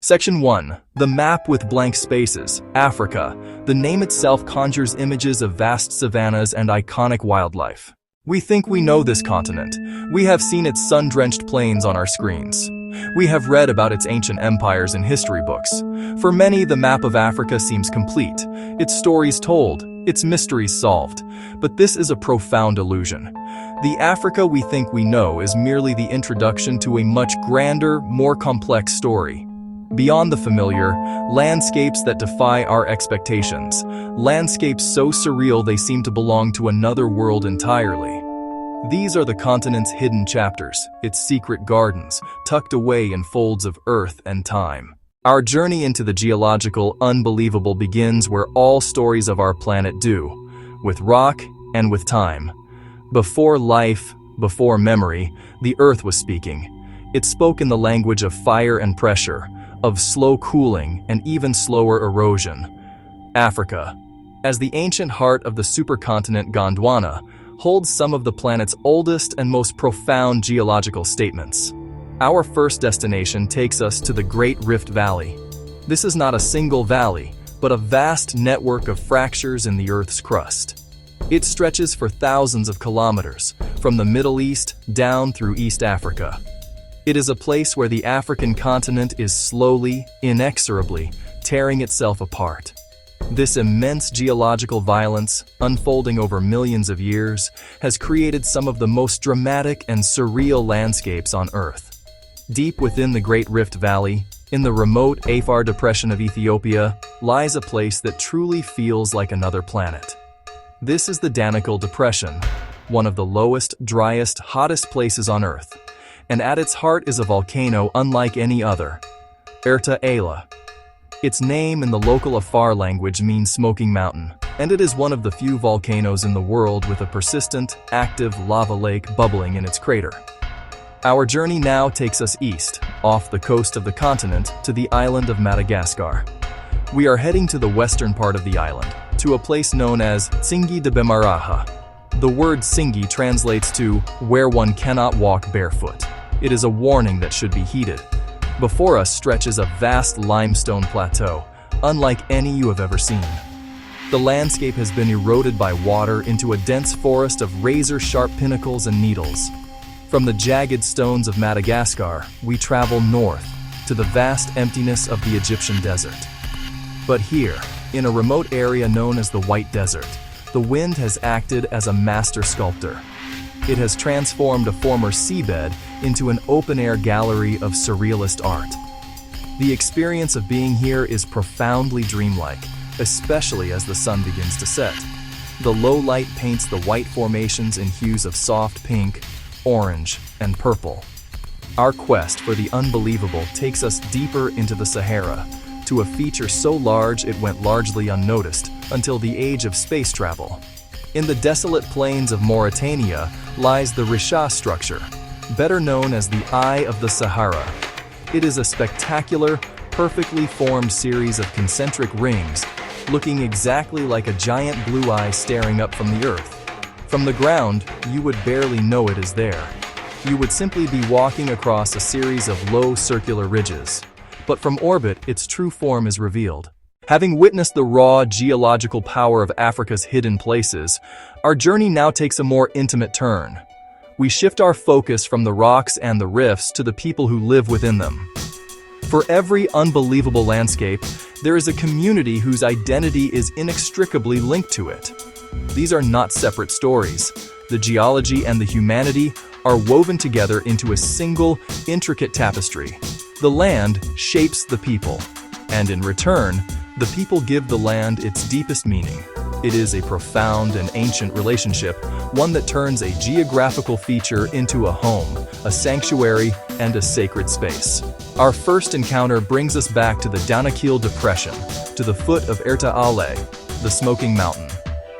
Section 1. The map with blank spaces, Africa. The name itself conjures images of vast savannas and iconic wildlife. We think we know this continent. We have seen its sun-drenched plains on our screens. We have read about its ancient empires in history books. For many, the map of Africa seems complete, its stories told, its mysteries solved. But this is a profound illusion. The Africa we think we know is merely the introduction to a much grander, more complex story. Beyond the familiar, landscapes that defy our expectations, landscapes so surreal they seem to belong to another world entirely. These are the continent's hidden chapters, its secret gardens, tucked away in folds of earth and time. Our journey into the geological unbelievable begins where all stories of our planet do, with rock and with time. Before life, before memory, the earth was speaking. It spoke in the language of fire and pressure, of slow cooling and even slower erosion. Africa, as the ancient heart of the supercontinent Gondwana, holds some of the planet's oldest and most profound geological statements. Our first destination takes us to the Great Rift Valley. This is not a single valley, but a vast network of fractures in the Earth's crust. It stretches for thousands of kilometers, from the Middle East down through East Africa. It is a place where the African continent is slowly, inexorably, tearing itself apart. This immense geological violence, unfolding over millions of years, has created some of the most dramatic and surreal landscapes on Earth. Deep within the Great Rift Valley, in the remote Afar Depression of Ethiopia, lies a place that truly feels like another planet. This is the Danakil Depression, one of the lowest, driest, hottest places on Earth. And at its heart is a volcano unlike any other, Erta Ala. Its name in the local Afar language means smoking mountain, and it is one of the few volcanoes in the world with a persistent, active lava lake bubbling in its crater. Our journey now takes us east, off the coast of the continent, to the island of Madagascar. We are heading to the western part of the island, to a place known as Tsingy de Bemaraha. The word Tsingy translates to where one cannot walk barefoot. It is a warning that should be heeded. Before us stretches a vast limestone plateau, unlike any you have ever seen. The landscape has been eroded by water into a dense forest of razor-sharp pinnacles and needles. From the jagged stones of Madagascar, we travel north to the vast emptiness of the Egyptian desert. But here, in a remote area known as the White Desert, the wind has acted as a master sculptor. It has transformed a former seabed into an open-air gallery of surrealist art. The experience of being here is profoundly dreamlike, especially as the sun begins to set. The low light paints the white formations in hues of soft pink, orange, and purple. Our quest for the unbelievable takes us deeper into the Sahara, to a feature so large it went largely unnoticed until the age of space travel. In the desolate plains of Mauritania lies the Risha structure, better known as the Eye of the Sahara. It is a spectacular, perfectly formed series of concentric rings, looking exactly like a giant blue eye staring up from the earth. From the ground, you would barely know it is there. You would simply be walking across a series of low circular ridges. But from orbit, its true form is revealed. Having witnessed the raw geological power of Africa's hidden places, our journey now takes a more intimate turn. We shift our focus from the rocks and the rifts to the people who live within them. For every unbelievable landscape, there is a community whose identity is inextricably linked to it. These are not separate stories. The geology and the humanity are woven together into a single, intricate tapestry. The land shapes the people, and in return, the people give the land its deepest meaning. It is a profound and ancient relationship, one that turns a geographical feature into a home, a sanctuary, and a sacred space. Our first encounter brings us back to the Danakil Depression, to the foot of Erta Ala, the Smoking Mountain.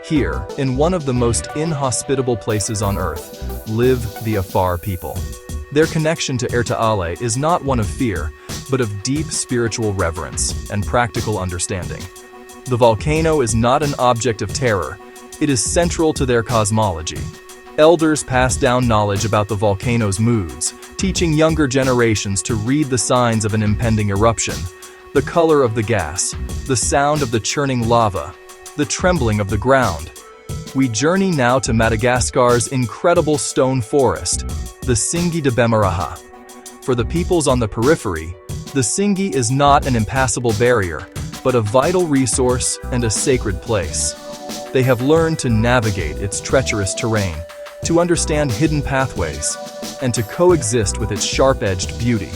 Here, in one of the most inhospitable places on Earth, live the Afar people. Their connection to Erta Ala is not one of fear, but of deep spiritual reverence and practical understanding. The volcano is not an object of terror, it is central to their cosmology. Elders pass down knowledge about the volcano's moods, teaching younger generations to read the signs of an impending eruption, the color of the gas, the sound of the churning lava, the trembling of the ground. We journey now to Madagascar's incredible stone forest, the Tsingy de Bemaraha. For the peoples on the periphery, the Tsingy is not an impassable barrier, but a vital resource and a sacred place. They have learned to navigate its treacherous terrain, to understand hidden pathways, and to coexist with its sharp-edged beauty.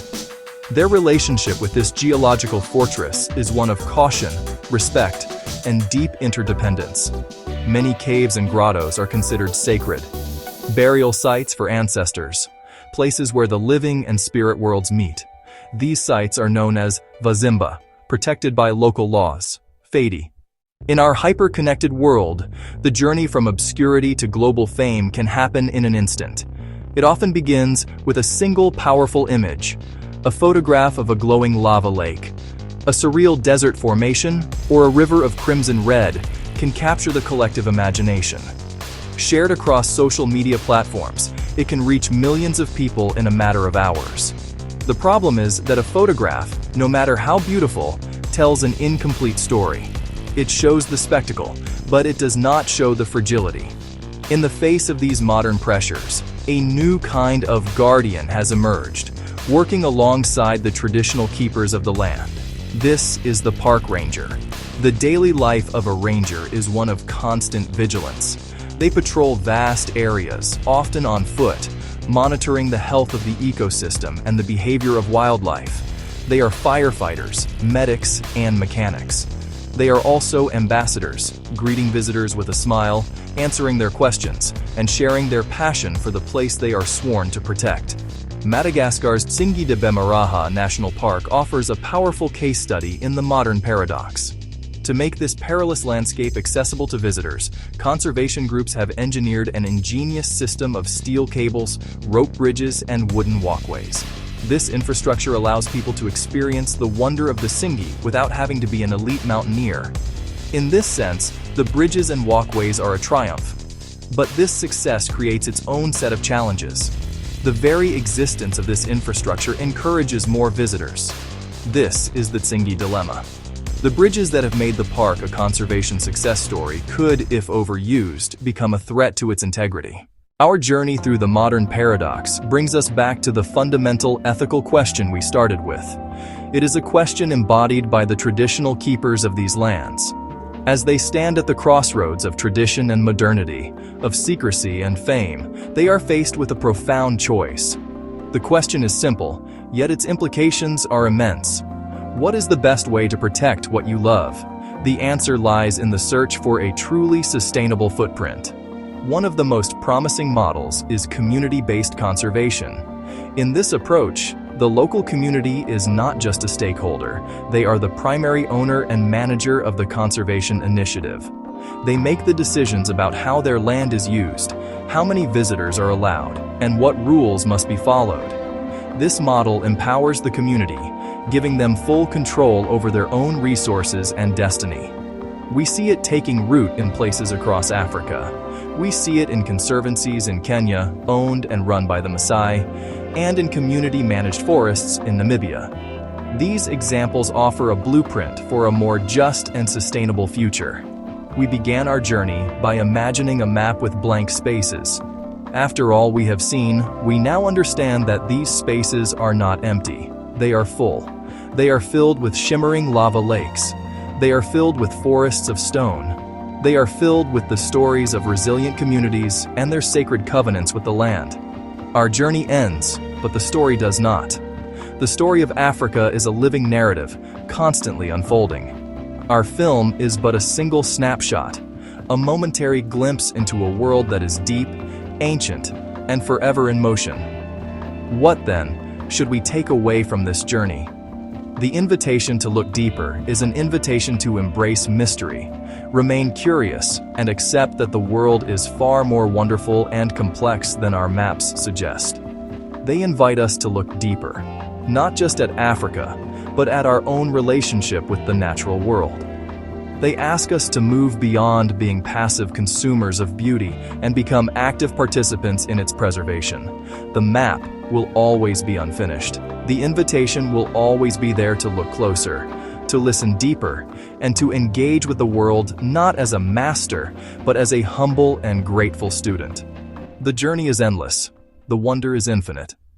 Their relationship with this geological fortress is one of caution, respect, and deep interdependence. Many caves and grottos are considered sacred, burial sites for ancestors, places where the living and spirit worlds meet. These sites are known as Vazimba, protected by local laws, Fadi. In our hyper-connected world, the journey from obscurity to global fame can happen in an instant. It often begins with a single powerful image, a photograph of a glowing lava lake. A surreal desert formation or a river of crimson red can capture the collective imagination. Shared across social media platforms, it can reach millions of people in a matter of hours. The problem is that a photograph, no matter how beautiful, tells an incomplete story. It shows the spectacle, but it does not show the fragility. In the face of these modern pressures, a new kind of guardian has emerged, working alongside the traditional keepers of the land. This is the park ranger. The daily life of a ranger is one of constant vigilance. They patrol vast areas, often on foot, monitoring the health of the ecosystem and the behavior of wildlife. They are firefighters, medics, and mechanics. They are also ambassadors, greeting visitors with a smile, answering their questions, and sharing their passion for the place they are sworn to protect. Madagascar's Tsingy de Bemaraha National Park offers a powerful case study in the modern paradox. To make this perilous landscape accessible to visitors, conservation groups have engineered an ingenious system of steel cables, rope bridges, and wooden walkways. This infrastructure allows people to experience the wonder of the Tsingy without having to be an elite mountaineer. In this sense, the bridges and walkways are a triumph. But this success creates its own set of challenges. The very existence of this infrastructure encourages more visitors. This is the Tsingy dilemma. The bridges that have made the park a conservation success story could, if overused, become a threat to its integrity. Our journey through the modern paradox brings us back to the fundamental ethical question we started with. It is a question embodied by the traditional keepers of these lands. As they stand at the crossroads of tradition and modernity, of secrecy and fame, they are faced with a profound choice. The question is simple, yet its implications are immense. What is the best way to protect what you love? The answer lies in the search for a truly sustainable footprint. One of the most promising models is community-based conservation. In this approach, the local community is not just a stakeholder, they are the primary owner and manager of the conservation initiative. They make the decisions about how their land is used, how many visitors are allowed, and what rules must be followed. This model empowers the community, giving them full control over their own resources and destiny. We see it taking root in places across Africa. We see it in conservancies in Kenya, owned and run by the Maasai, and in community-managed forests in Namibia. These examples offer a blueprint for a more just and sustainable future. We began our journey by imagining a map with blank spaces. After all we have seen, we now understand that these spaces are not empty. They are full. They are filled with shimmering lava lakes. They are filled with forests of stone. They are filled with the stories of resilient communities and their sacred covenants with the land. Our journey ends, but the story does not. The story of Africa is a living narrative, constantly unfolding. Our film is but a single snapshot, a momentary glimpse into a world that is deep, ancient, and forever in motion. What then should we take away from this journey? The invitation to look deeper is an invitation to embrace mystery, remain curious, and accept that the world is far more wonderful and complex than our maps suggest. They invite us to look deeper, not just at Africa, but at our own relationship with the natural world. They ask us to move beyond being passive consumers of beauty and become active participants in its preservation. The map, will always be unfinished. The invitation will always be there to look closer, to listen deeper, and to engage with the world not as a master, but as a humble and grateful student. The journey is endless. The wonder is infinite.